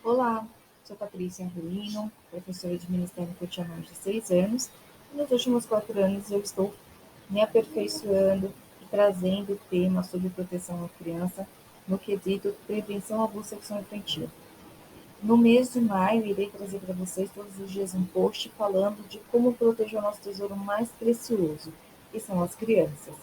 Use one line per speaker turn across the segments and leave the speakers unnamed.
Olá, sou Patrícia Angelino, professora de Ministério Infantil há mais de 6 anos. E nos últimos 4 anos eu estou me aperfeiçoando e trazendo temas sobre proteção à criança no quesito prevenção ao abuso sexual infantil. No mês de maio, irei trazer para vocês todos os dias um post falando de como proteger o nosso tesouro mais precioso, que são as crianças.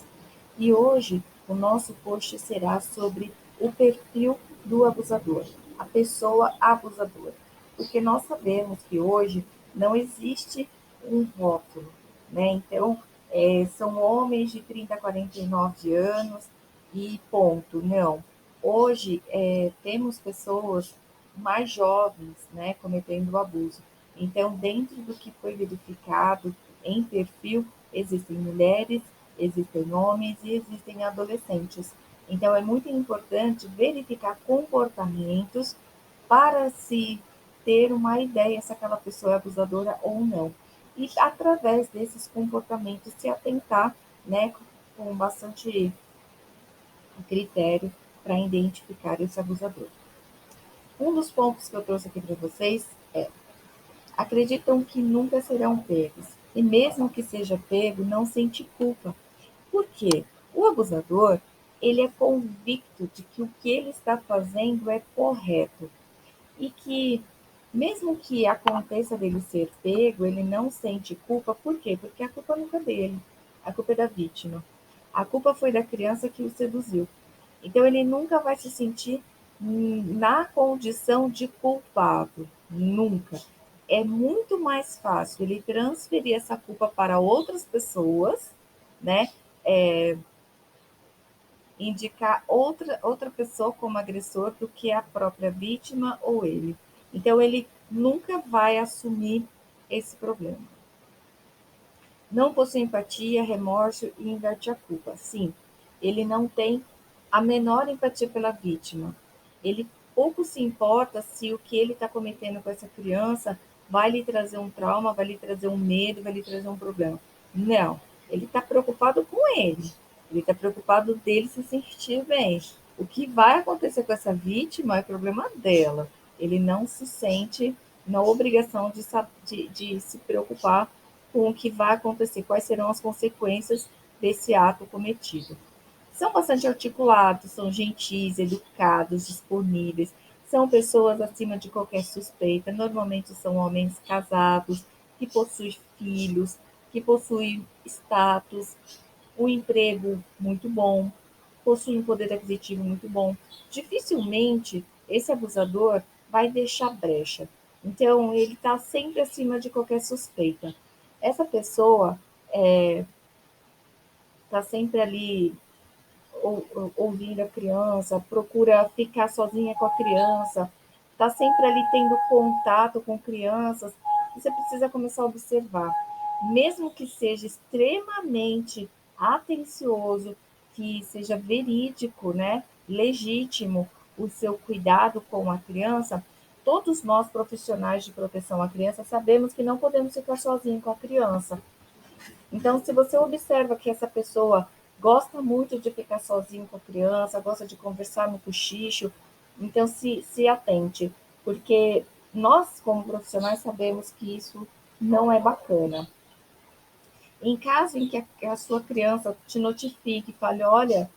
E hoje o nosso post será sobre o perfil do abusador, a pessoa abusadora. Porque nós sabemos que hoje não existe um rótulo, né? Então, são homens de 30 a 49 anos e ponto. Não. Hoje, temos pessoas mais jovens, né, cometendo o abuso. Então, dentro do que foi verificado em perfil, existem mulheres, existem homens e existem adolescentes. Então, é muito importante verificar comportamentos para se ter uma ideia se aquela pessoa é abusadora ou não. E, através desses comportamentos, se atentar, né, com bastante critério para identificar esse abusador. Um dos pontos que eu trouxe aqui para vocês é: acreditam que nunca serão pegos, e mesmo que seja pego, não sente culpa. Por quê? O abusador, ele é convicto de que o que ele está fazendo é correto e que, mesmo que aconteça dele ser pego, ele não sente culpa. Por quê? Porque a culpa nunca é dele, a culpa é da vítima. A culpa foi da criança que o seduziu. Então, ele nunca vai se sentir na condição de culpado, nunca. É muito mais fácil ele transferir essa culpa para outras pessoas, né? É, indicar outra pessoa como agressor do que a própria vítima ou ele. Então, ele nunca vai assumir esse problema. Não possui empatia, remorso e inverte a culpa. Sim, ele não tem a menor empatia pela vítima. Ele pouco se importa se o que ele está cometendo com essa criança vai lhe trazer um trauma, vai lhe trazer um medo, vai lhe trazer um problema. Não, ele está preocupado com ele. Ele está preocupado dele se sentir bem. O que vai acontecer com essa vítima é problema dela. Ele não se sente na obrigação de se preocupar com o que vai acontecer, quais serão as consequências desse ato cometido. São bastante articulados, são gentis, educados, disponíveis, são pessoas acima de qualquer suspeita, normalmente são homens casados, que possuem filhos, que possuem status, um emprego muito bom, possuem um poder aquisitivo muito bom. Dificilmente esse abusador vai deixar brecha. Então, ele está sempre acima de qualquer suspeita. Essa pessoa está sempre ali ouvindo a criança, procura ficar sozinha com a criança, está sempre ali tendo contato com crianças. Você precisa começar a observar, mesmo que seja extremamente atencioso, que seja verídico, né, legítimo o seu cuidado com a criança, todos nós profissionais de proteção à criança sabemos que não podemos ficar sozinhos com a criança. Então, se você observa que essa pessoa gosta muito de ficar sozinho com a criança, gosta de conversar no cochicho, então se atente, porque nós, como profissionais, sabemos que isso não é bacana. Em caso em que a sua criança te notifique, fale, olha,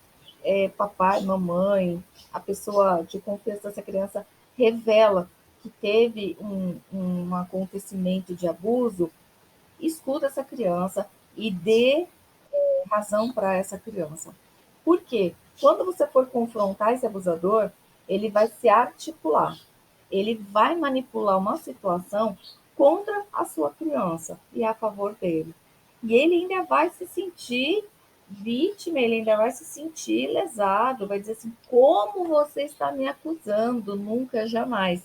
papai, mamãe, a pessoa de confiança dessa criança revela que teve um acontecimento de abuso, escuta essa criança e dê razão para essa criança. Por quê? Quando você for confrontar esse abusador, ele vai se articular, ele vai manipular uma situação contra a sua criança e a favor dele. E ele ainda vai se sentir vítima, ele ainda vai se sentir lesado, vai dizer assim: como você está me acusando? Nunca, jamais.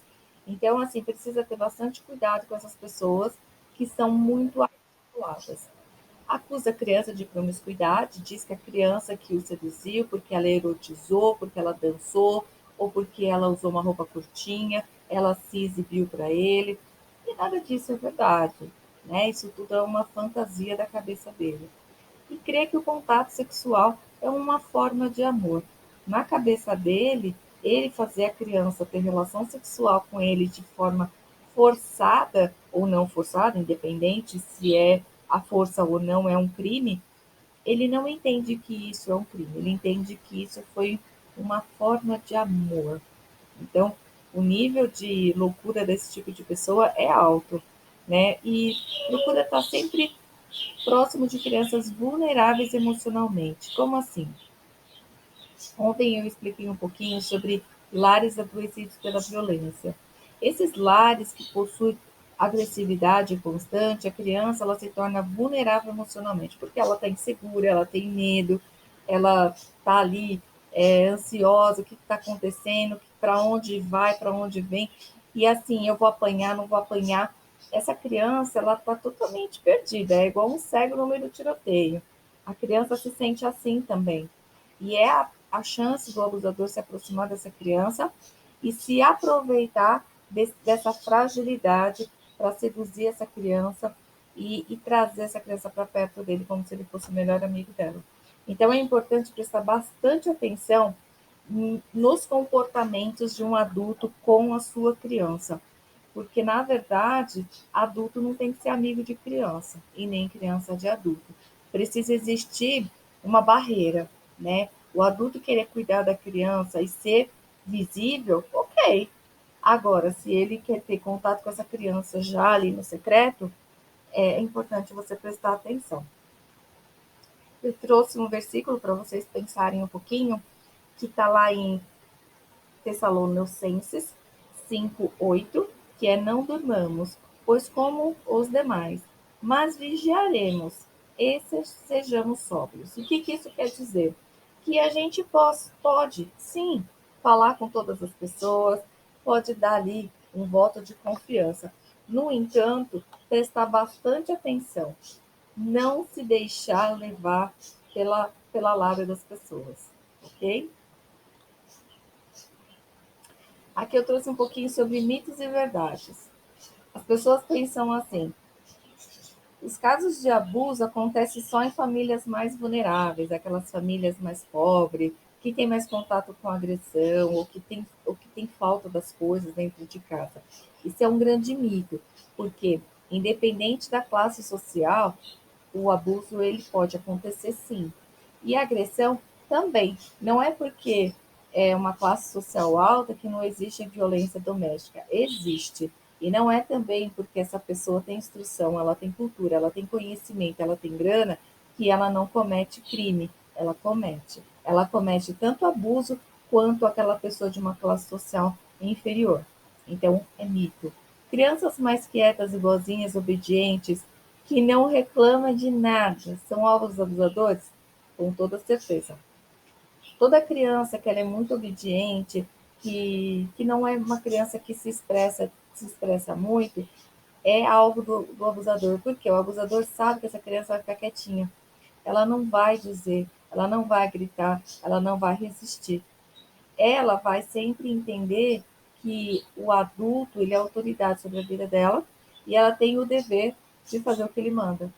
Então, assim, precisa ter bastante cuidado com essas pessoas que são muito articuladas. Acusa a criança de promiscuidade, diz que a criança que o seduziu porque ela erotizou, porque ela dançou, ou porque ela usou uma roupa curtinha, ela se exibiu para ele. E nada disso é verdade, né? Isso tudo é uma fantasia da cabeça dele. E crê que o contato sexual é uma forma de amor. Na cabeça dele, ele fazer a criança ter relação sexual com ele de forma forçada ou não forçada, independente se é a força ou não é um crime, ele não entende que isso é um crime, ele entende que isso foi uma forma de amor. Então, o nível de loucura desse tipo de pessoa é alto, né? E procura estar sempre próximo de crianças vulneráveis emocionalmente. Como assim? Ontem eu expliquei um pouquinho sobre lares adoecidos pela violência. Esses lares que possuem agressividade constante, a criança ela se torna vulnerável emocionalmente, porque ela está insegura, ela tem medo, ela está ali ansiosa, o que está acontecendo, para onde vai, para onde vem, e assim, eu vou apanhar, não vou apanhar. Essa criança ela está totalmente perdida, é igual um cego no meio do tiroteio. A criança se sente assim também. E é a chance do abusador se aproximar dessa criança e se aproveitar dessa fragilidade para seduzir essa criança e trazer essa criança para perto dele como se ele fosse o melhor amigo dela. Então é importante prestar bastante atenção nos comportamentos de um adulto com a sua criança, porque na verdade adulto não tem que ser amigo de criança e nem criança de adulto. Precisa existir uma barreira, né? O adulto querer cuidar da criança e ser visível, ok. Agora, se ele quer ter contato com essa criança já ali no secreto, é importante você prestar atenção. Eu trouxe um versículo para vocês pensarem um pouquinho, que está lá em Tessalonicenses 5:8, que é: não durmamos, pois como os demais, mas vigiaremos e sejamos sóbrios. O que isso quer dizer? Que a gente pode, sim, falar com todas as pessoas, pode dar ali um voto de confiança. No entanto, prestar bastante atenção, não se deixar levar pela lábia das pessoas, ok? Aqui eu trouxe um pouquinho sobre mitos e verdades. As pessoas pensam assim: os casos de abuso acontecem só em famílias mais vulneráveis, aquelas famílias mais pobres, que têm mais contato com a agressão, ou que tem falta das coisas dentro de casa. Isso é um grande mito, porque, independente da classe social, o abuso ele pode acontecer sim. E a agressão também. Não é porque é uma classe social alta que não existe violência doméstica. Existe. E não é também porque essa pessoa tem instrução, ela tem cultura, ela tem conhecimento, ela tem grana, que ela não comete crime. Ela comete. Ela comete tanto abuso quanto aquela pessoa de uma classe social inferior. Então, é mito. Crianças mais quietas e boazinhas, obedientes, que não reclama de nada, são alvos abusadores? Com toda certeza. Toda criança que ela é muito obediente, que não é uma criança que se expressa muito, é alvo do abusador. Porque o abusador sabe que essa criança vai ficar quietinha. Ela não vai dizer, ela não vai gritar, ela não vai resistir. Ela vai sempre entender que o adulto ele é autoridade sobre a vida dela e ela tem o dever de fazer o que ele manda.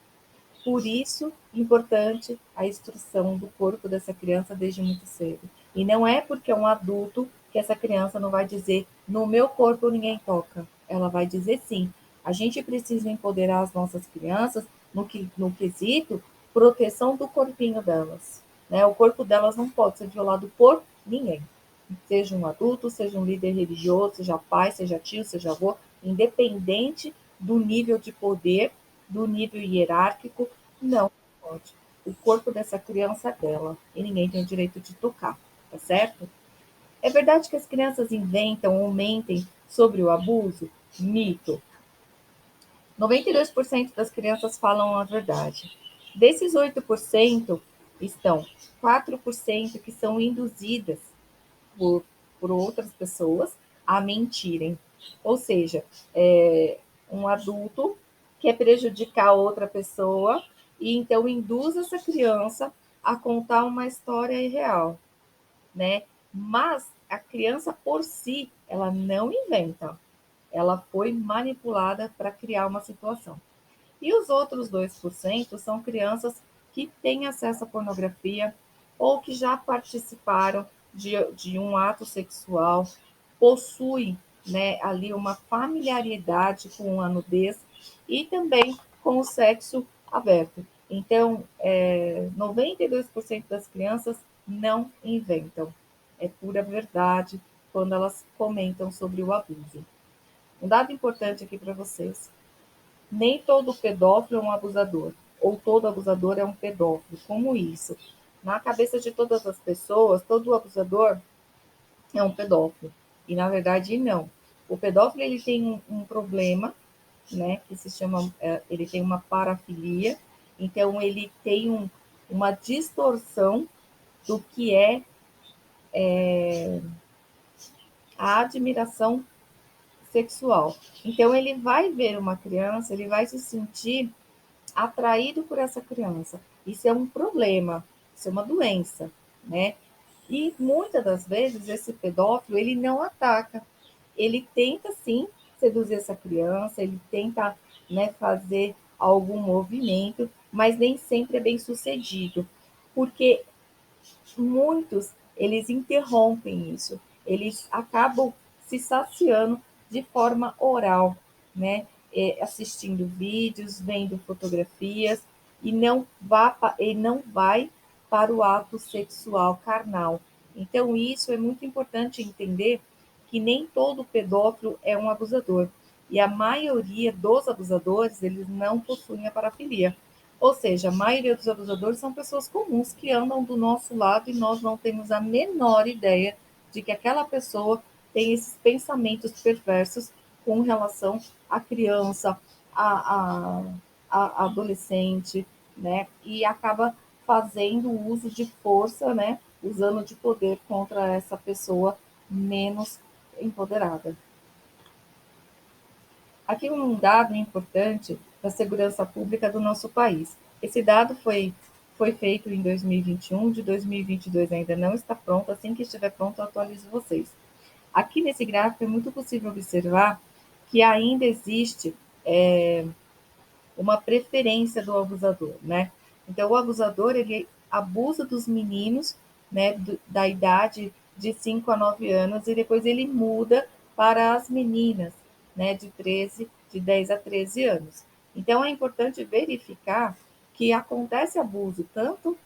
Por isso, importante a instrução do corpo dessa criança desde muito cedo. E não é porque é um adulto que essa criança não vai dizer: no meu corpo ninguém toca. Ela vai dizer sim. A gente precisa empoderar as nossas crianças no quesito proteção do corpinho delas. Né? O corpo delas não pode ser violado por ninguém. Seja um adulto, seja um líder religioso, seja pai, seja tio, seja avô, independente do nível de poder, do nível hierárquico, não pode. O corpo dessa criança é dela e ninguém tem o direito de tocar, tá certo? É verdade que as crianças inventam ou mentem sobre o abuso? Mito. 92% das crianças falam a verdade. Desses 8%, estão 4% que são induzidas por, por outras pessoas a mentirem. Ou seja, um adulto quer prejudicar outra pessoa e então induz essa criança a contar uma história irreal, né? Mas a criança por si, ela não inventa. Ela foi manipulada para criar uma situação. E os outros 2% são crianças que têm acesso à pornografia ou que já participaram de um ato sexual, possui, né, ali uma familiaridade com a nudez e também com o sexo aberto. Então, 92% das crianças não inventam. É pura verdade quando elas comentam sobre o abuso. Um dado importante aqui para vocês: nem todo pedófilo é um abusador, ou todo abusador é um pedófilo. Como isso? Na cabeça de todas as pessoas, todo abusador é um pedófilo. E na verdade não. O pedófilo ele tem um problema, né, que se chama, ele tem uma parafilia, então ele tem uma distorção do que é a admiração sexual. Então ele vai ver uma criança, ele vai se sentir atraído por essa criança. Isso é um problema, isso é uma doença, né? E muitas das vezes esse pedófilo ele não ataca, ele tenta sim seduzir essa criança, ele tenta, né, fazer algum movimento, mas nem sempre é bem sucedido, porque muitos eles interrompem isso, eles acabam se saciando de forma oral, né? Assistindo vídeos, vendo fotografias e não vai para o ato sexual carnal. Então isso é muito importante entender que nem todo pedófilo é um abusador e a maioria dos abusadores eles não possuem a parafilia. Ou seja, a maioria dos abusadores são pessoas comuns que andam do nosso lado e nós não temos a menor ideia de que aquela pessoa tem esses pensamentos perversos com relação à criança, à, à adolescente, né? E acaba fazendo uso de força, né? Usando de poder contra essa pessoa menos empoderada. Aqui um dado importante da segurança pública do nosso país. Esse dado foi feito em 2021, de 2022 ainda não está pronto. Assim que estiver pronto, eu atualizo vocês. Aqui nesse gráfico é muito possível observar que ainda existe uma preferência do abusador, né? Então, o abusador, ele abusa dos meninos, né, da idade de 5 a 9 anos, e depois ele muda para as meninas, né, de 10 a 13 anos. Então, é importante verificar que acontece abuso tanto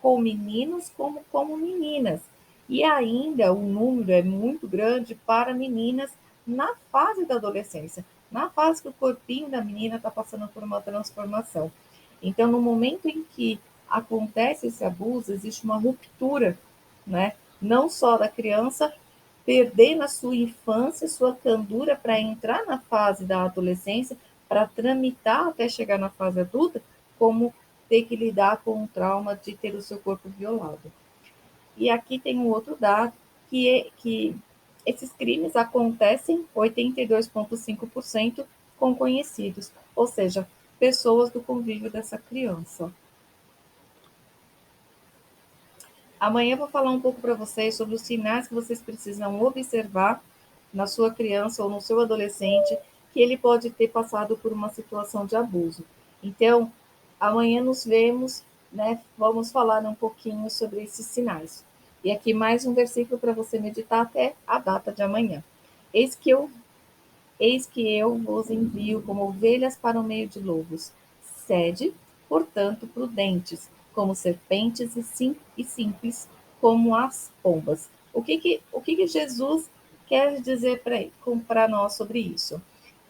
com meninos como meninas. E ainda o número é muito grande para meninas na fase da adolescência, na fase que o corpinho da menina está passando por uma transformação. Então, no momento em que acontece esse abuso, existe uma ruptura, né? Não só da criança perder na sua infância sua candura para entrar na fase da adolescência, para tramitar até chegar na fase adulta, como ter que lidar com o trauma de ter o seu corpo violado. E aqui tem um outro dado, que esses crimes acontecem 82,5% com conhecidos, ou seja, pessoas do convívio dessa criança. Amanhã eu vou falar um pouco para vocês sobre os sinais que vocês precisam observar na sua criança ou no seu adolescente que ele pode ter passado por uma situação de abuso. Então, amanhã nos vemos, né? Vamos falar um pouquinho sobre esses sinais. E aqui mais um versículo para você meditar até a data de amanhã. Eis que eu Eis que eu vos envio como ovelhas para o meio de lobos. Sede, portanto, prudentes, como serpentes e simples como as pombas. O que Jesus quer dizer para nós sobre isso?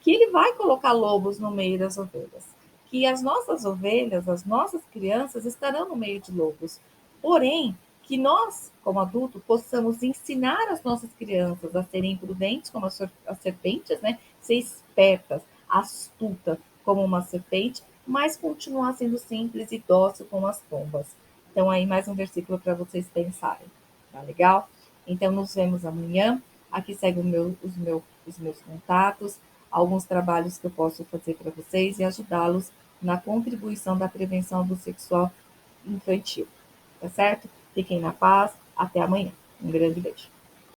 Que ele vai colocar lobos no meio das ovelhas. Que as nossas ovelhas, as nossas crianças estarão no meio de lobos. Porém, que nós, como adultos, possamos ensinar as nossas crianças a serem prudentes como as serpentes, né? Ser espertas, astuta como uma serpente, mas continuar sendo simples e dócil como as pombas. Então, aí mais um versículo para vocês pensarem. Tá legal? Então, nos vemos amanhã. Aqui segue os meus contatos, alguns trabalhos que eu posso fazer para vocês e ajudá-los na contribuição da prevenção do sexual infantil. Tá certo? Fiquem na paz. Até amanhã. Um grande beijo.